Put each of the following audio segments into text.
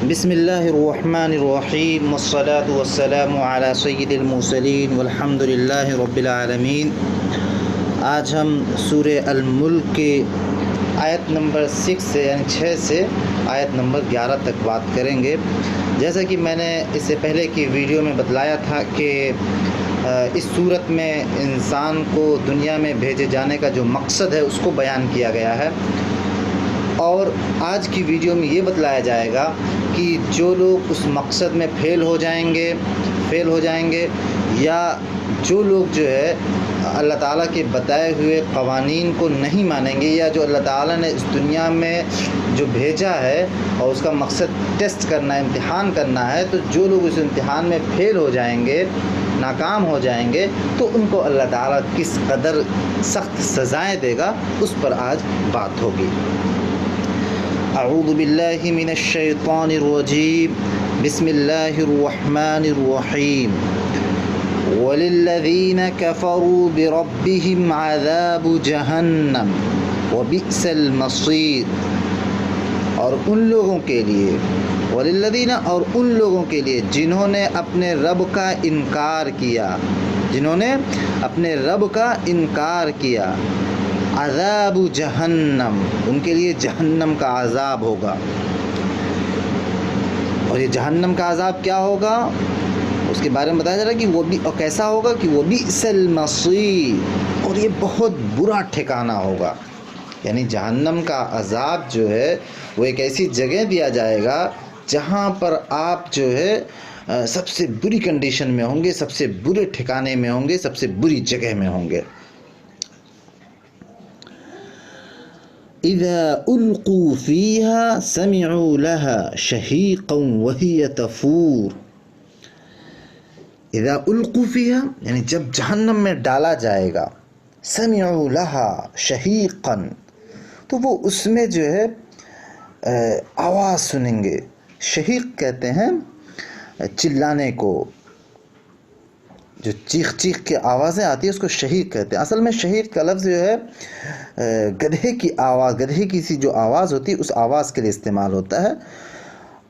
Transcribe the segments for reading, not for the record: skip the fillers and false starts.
بسم اللہ الرحمن الرحیم والصلاة والسلام علی سید المرسلین والحمد للہ رب العالمین۔ آج ہم سورہ الملک کے آیت نمبر 6 سے یعنی 6 سے آیت نمبر 11 تک بات کریں گے۔ جیسا کہ میں نے اس سے پہلے کی ویڈیو میں بتلایا تھا کہ اس صورت میں انسان کو دنیا میں بھیجے جانے کا جو مقصد ہے اس کو بیان کیا گیا ہے، اور آج کی ویڈیو میں یہ بتلایا جائے گا کہ جو لوگ اس مقصد میں فیل ہو جائیں گے یا جو لوگ جو ہے اللہ تعالیٰ کے بتائے ہوئے قوانین کو نہیں مانیں گے، یا جو اللہ تعالیٰ نے اس دنیا میں جو بھیجا ہے اور اس کا مقصد ٹیسٹ کرنا ہے، امتحان کرنا ہے، تو جو لوگ اس امتحان میں فیل ہو جائیں گے، ناکام ہو جائیں گے، تو ان کو اللہ تعالیٰ کس قدر سخت سزائیں دے گا اس پر آج بات ہوگی۔ اعوذ باللہ من الشیطان الرجیم، بسم اللہ الرحمن الرحیم۔ وَلِلَّذِينَ كَفَرُوا بِرَبِّهِمْ عَذَابُ جَهَنَّمَ وَبِئْسَ الْمَصِيرُ۔ اور ان لوگوں کے لیے، وَلِلَّذِينَ اور ان لوگوں کے لیے جنہوں نے اپنے رب کا انکار کیا، عذاب جہنم، ان کے لیے جہنم کا عذاب ہوگا۔ اور یہ جہنم کا عذاب کیا ہوگا اس کے بارے میں بتایا جا رہا ہے کہ وہ بھی اور کیسا ہوگا کہ وہ بئس المصیر، اور یہ بہت برا ٹھکانہ ہوگا۔ یعنی جہنم کا عذاب جو ہے وہ ایک ایسی جگہ دیا جائے گا جہاں پر آپ جو ہے سب سے بری کنڈیشن میں ہوں گے، سب سے برے ٹھکانے میں ہوں گے، سب سے بری جگہ میں ہوں گے۔ اذا القوا فيها سمعوا لها شهيقا وهي تفور۔ اذا القوا فيها یعنی جب جہنم میں ڈالا جائے گا، سمعوا لها شهيقا تو وہ اس میں جو ہے آواز سنیں گے۔ شہیق کہتے ہیں چلانے کو، جو چیخ کے آوازیں آتی ہیں اس کو شہیق کہتے ہیں۔ اصل میں شہیق کا لفظ جو ہے گدھے کی آواز، گدھے کی سی جو آواز ہوتی ہے اس آواز کے لیے استعمال ہوتا ہے۔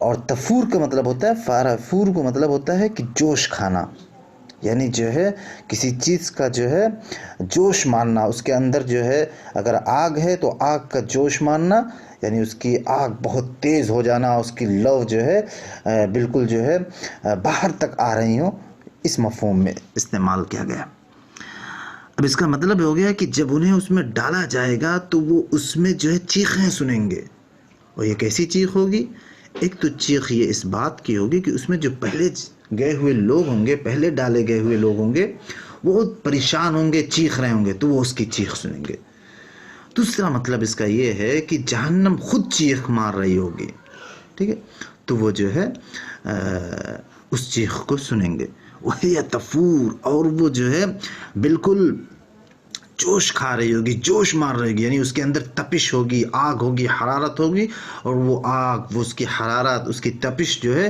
اور تفور کا مطلب ہوتا ہے، فارفور کو مطلب ہوتا ہے کہ جوش کھانا، یعنی جو ہے کسی چیز کا جو ہے جوش ماننا، اس کے اندر جو ہے اگر آگ ہے تو آگ کا جوش ماننا، یعنی اس کی آگ بہت تیز ہو جانا، اس کی لو جو ہے بالکل جو ہے باہر تک آ رہی ہوں، اس مفہوم میں استعمال کیا گیا۔ اب اس کا مطلب ہو گیا کہ جب انہیں اس میں ڈالا جائے گا تو وہ اس میں جو ہے چیخیں سنیں گے۔ اور یہ کیسی چیخ ہوگی؟ ایک تو چیخ یہ اس بات کی ہوگی کہ اس میں جو پہلے گئے ہوئے لوگ ہوں گے، پہلے ڈالے گئے ہوئے لوگ ہوں گے، وہ بہت پریشان ہوں گے، چیخ رہے ہوں گے، تو وہ اس کی چیخ سنیں گے۔ دوسرا مطلب اس کا یہ ہے کہ جہنم خود چیخ مار رہی ہوگی، ٹھیک ہے، تو وہ جو ہے اس چیخ کو سنیں گے۔ وہی تفور، اور وہ جو ہے بالکل جوش کھا رہی ہوگی، جوش مار رہی ہوگی، یعنی اس کے اندر تپش ہوگی، آگ ہوگی، حرارت ہوگی، اور وہ آگ، وہ اس کی حرارت، اس کی تپش جو ہے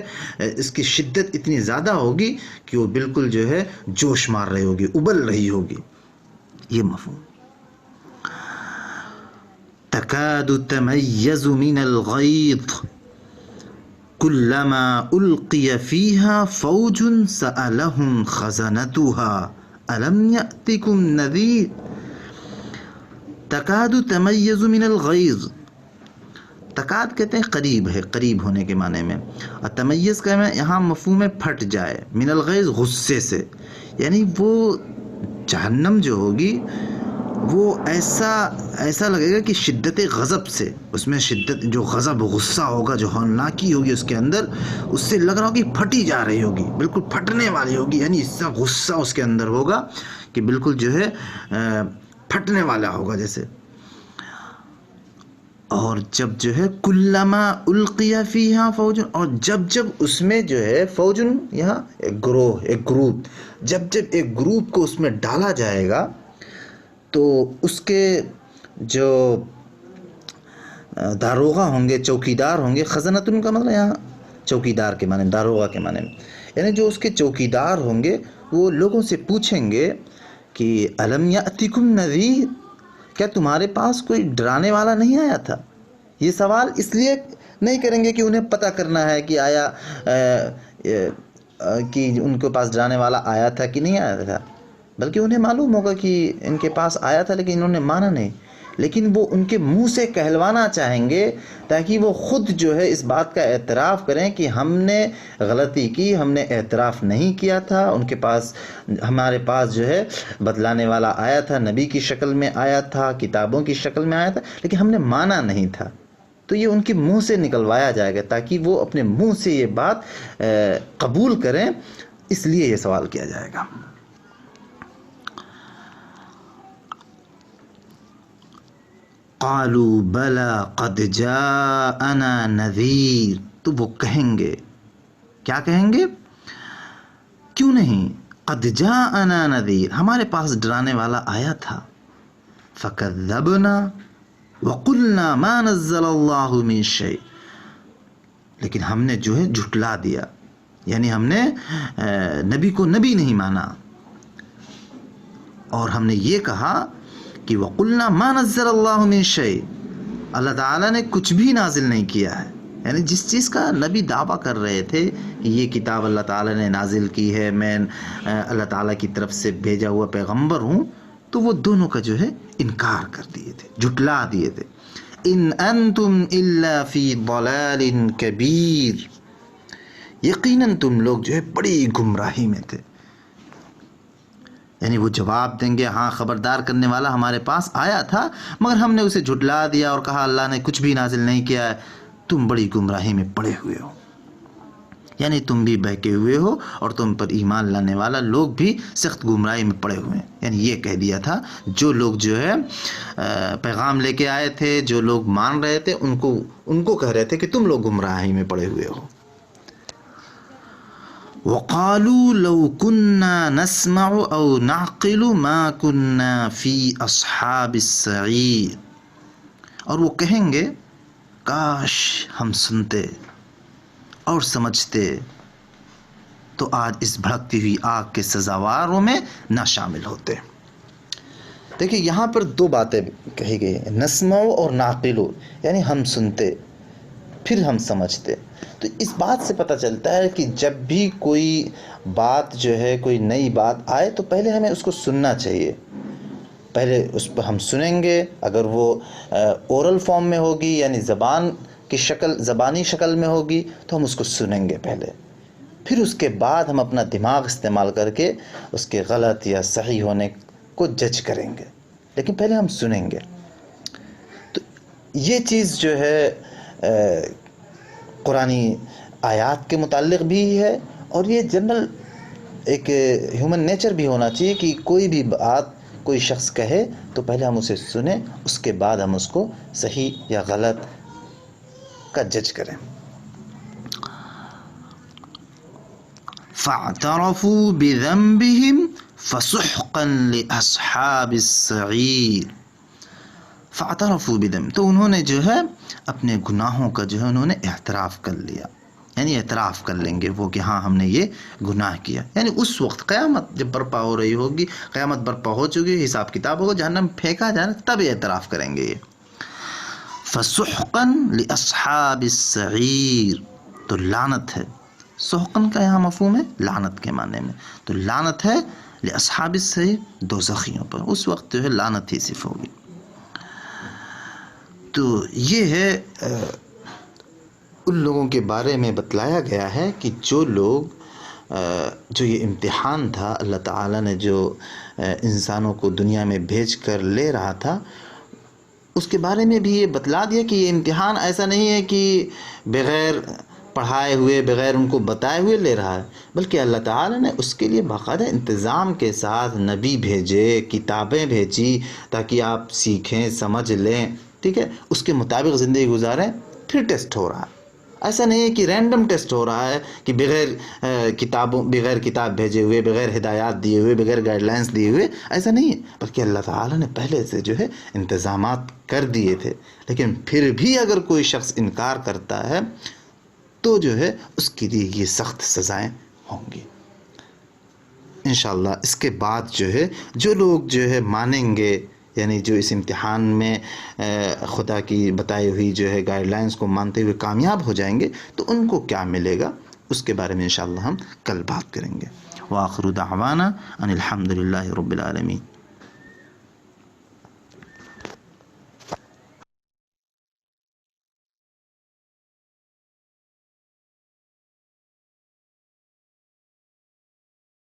اس کی شدت اتنی زیادہ ہوگی کہ وہ بالکل جو ہے جوش مار رہی ہوگی، ابل رہی ہوگی۔ یہ مفہوم۔ تکاد تمیز من الغیظ کلما القی فیہا فوج سألہم خزنتہا الم یأتکم نذیر۔ تکاد تمیز من الغیظ، تکاد کہتے ہیں قریب ہے، قریب ہونے کے معنی میں، اور تمیز کا میں یہاں مفہوم ہے پھٹ جائے، من الغیظ غصے سے، یعنی وہ جہنم جو ہوگی وہ ایسا لگے گا کہ شدت غضب سے، اس میں شدت جو غضب غصہ ہوگا، جو ہولناکی ہوگی اس کے اندر، اس سے لگ رہا ہوگی پھٹی جا رہی ہوگی، بالکل پھٹنے والی ہوگی، یعنی اس سے غصہ اس کے اندر ہوگا کہ بالکل جو ہے پھٹنے والا ہوگا جیسے۔ اور جب جو ہے کلما القی فیہا فوج، اور جب اس میں جو ہے فوج، یہاں ایک گروہ، ایک گروپ، جب ایک گروپ کو اس میں ڈالا جائے گا تو اس کے جو داروغہ ہوں گے، چوکیدار ہوں گے، خزنتن کا مطلب یہاں چوکیدار کے معنی، داروغہ کے معنی میں، یعنی جو اس کے چوکیدار ہوں گے وہ لوگوں سے پوچھیں گے کہ الم یأتکم نذیر، کیا تمہارے پاس کوئی ڈرانے والا نہیں آیا تھا؟ یہ سوال اس لیے نہیں کریں گے کہ انہیں پتہ کرنا ہے کہ آیا کہ ان کے پاس ڈرانے والا آیا تھا کہ نہیں آیا تھا، بلکہ انہیں معلوم ہوگا کہ ان کے پاس آیا تھا لیکن انہوں نے مانا نہیں، لیکن وہ ان کے منہ سے کہلوانا چاہیں گے تاکہ وہ خود جو ہے اس بات کا اعتراف کریں کہ ہم نے غلطی کی، ہم نے اعتراف نہیں کیا تھا، ان کے پاس ہمارے پاس جو ہے بتلانے والا آیا تھا، نبی کی شکل میں آیا تھا، کتابوں کی شکل میں آیا تھا، لیکن ہم نے مانا نہیں تھا۔ تو یہ ان کے منہ سے نکلوایا جائے گا تاکہ وہ اپنے منہ سے یہ بات قبول کریں، اس لیے یہ سوال کیا جائے گا۔ قالوا بلا قد جاءنا نذیر، تو وہ کہیں گے، کیا کہیں گے؟ کیوں نہیں، قد جاءنا نذیر، ہمارے پاس ڈرانے والا آیا تھا، فکذبنا وقلنا ما نزل اللہ من شیء، لیکن ہم نے جو ہے جھٹلا دیا، یعنی ہم نے نبی کو نبی نہیں مانا، اور ہم نے یہ کہا کہ وَقُلْنَا مَا نَزَّلَ اللَّهُ مِن شَيْءٍ، اللہ تعالیٰ نے کچھ بھی نازل نہیں کیا ہے، یعنی جس چیز کا نبی دعویٰ کر رہے تھے کہ یہ کتاب اللہ تعالیٰ نے نازل کی ہے، میں اللہ تعالیٰ کی طرف سے بھیجا ہوا پیغمبر ہوں، تو وہ دونوں کا جو ہے انکار کر دیے تھے، جھٹلا دیے تھے۔ ان انتم الا فی ضلال کبیر، یقیناً تم لوگ جو ہے بڑی گمراہی میں تھے، یعنی وہ جواب دیں گے ہاں خبردار کرنے والا ہمارے پاس آیا تھا مگر ہم نے اسے جھٹلا دیا اور کہا اللہ نے کچھ بھی نازل نہیں کیا ہے، تم بڑی گمراہی میں پڑے ہوئے ہو، یعنی تم بھی بہکے ہوئے ہو اور تم پر ایمان لانے والا لوگ بھی سخت گمراہی میں پڑے ہوئے ہیں۔ یعنی یہ کہہ دیا تھا جو لوگ جو ہے پیغام لے کے آئے تھے، جو لوگ مان رہے تھے، ان کو کہہ رہے تھے کہ تم لوگ گمراہی میں پڑے ہوئے ہو۔ وَقَالُوا لَوْ كُنَّا نَسْمَعُ أَوْ نَعْقِلُ مَا كُنَّا فِي أَصْحَابِ السَّعِيرِ، اور وہ کہیں گے کاش ہم سنتے اور سمجھتے تو آج اس بھڑکتی ہوئی آگ کے سزاواروں میں نہ شامل ہوتے۔ دیکھیں یہاں پر دو باتیں کہی گئی ہیں، نسمع اور ناقلو، یعنی ہم سنتے پھر ہم سمجھتے۔ تو اس بات سے پتہ چلتا ہے کہ جب بھی کوئی بات جو ہے، کوئی نئی بات آئے تو پہلے ہمیں اس کو سننا چاہیے، پہلے اس پر ہم سنیں گے، اگر وہ اورل فارم میں ہوگی یعنی زبان کی شکل، زبانی شکل میں ہوگی تو ہم اس کو سنیں گے پہلے، پھر اس کے بعد ہم اپنا دماغ استعمال کر کے اس کے غلط یا صحیح ہونے کو جج کریں گے، لیکن پہلے ہم سنیں گے۔ تو یہ چیز جو ہے قرآنی آیات کے متعلق بھی ہے، اور یہ جنرل ایک ہیومن نیچر بھی ہونا چاہیے کہ کوئی بھی بات کوئی شخص کہے تو پہلے ہم اسے سنیں، اس کے بعد ہم اس کو صحیح یا غلط کا جج کریں۔ فَاعْتَرَفُوا بِذَنبِهِمْ فَسُحْقًا لِأَصْحَابِ السَّعِيرِ، فَاعْتَرَفُوا بِذَنبِهِمْ، تو انہوں نے جو ہے اپنے گناہوں کا جو ہے انہوں نے اعتراف کر لیا، یعنی اعتراف کر لیں گے وہ کہ ہاں ہم نے یہ گناہ کیا، یعنی اس وقت قیامت جب برپا ہو رہی ہوگی، قیامت برپا ہو چکی، حساب کتاب ہوگا، جہنم پھینکا جائے تب اعتراف کریں گے یہ۔ فَسُحْقًا لِأَصْحَابِ السَّعِيرِ، تو لعنت ہے، سحقن کا یہاں مفہوم ہے لعنت کے معنی میں، تو لعنت ہے لِأَصْحَابِ السَّعِيرِ، دوزخیوں پر، اس وقت جو ہے لعنت ہی صرف ہوگی۔ تو یہ ہے ان لوگوں کے بارے میں بتلایا گیا ہے کہ جو لوگ جو یہ امتحان تھا اللہ تعالیٰ نے جو انسانوں کو دنیا میں بھیج کر لے رہا تھا، اس کے بارے میں بھی یہ بتلا دیا کہ یہ امتحان ایسا نہیں ہے کہ بغیر پڑھائے ہوئے، بغیر ان کو بتائے ہوئے لے رہا ہے، بلکہ اللہ تعالیٰ نے اس کے لیے باقاعدہ انتظام کے ساتھ نبی بھیجے، کتابیں بھیجی تاکہ آپ سیکھیں، سمجھ لیں، ٹھیک ہے، اس کے مطابق زندگی گزاریں، پھر ٹیسٹ ہو رہا ہے۔ ایسا نہیں ہے کہ رینڈم ٹیسٹ ہو رہا ہے کہ بغیر کتاب بھیجے ہوئے، بغیر ہدایات دیے ہوئے، بغیر گائیڈ لائنس دیے ہوئے، ایسا نہیں ہے، بلکہ اللہ تعالیٰ نے پہلے سے جو ہے انتظامات کر دیے تھے، لیکن پھر بھی اگر کوئی شخص انکار کرتا ہے تو جو ہے اس کے لیے یہ سخت سزائیں ہوں گی۔ انشاءاللہ اس کے بعد جو ہے جو لوگ جو ہے مانیں گے یعنی جو اس امتحان میں خدا کی بتائی ہوئی جو ہے گائیڈ لائنز کو مانتے ہوئے کامیاب ہو جائیں گے تو ان کو کیا ملے گا، اس کے بارے میں انشاءاللہ ہم کل بات کریں گے۔ وآخر دعوانا ان الحمد للہ رب العالمین۔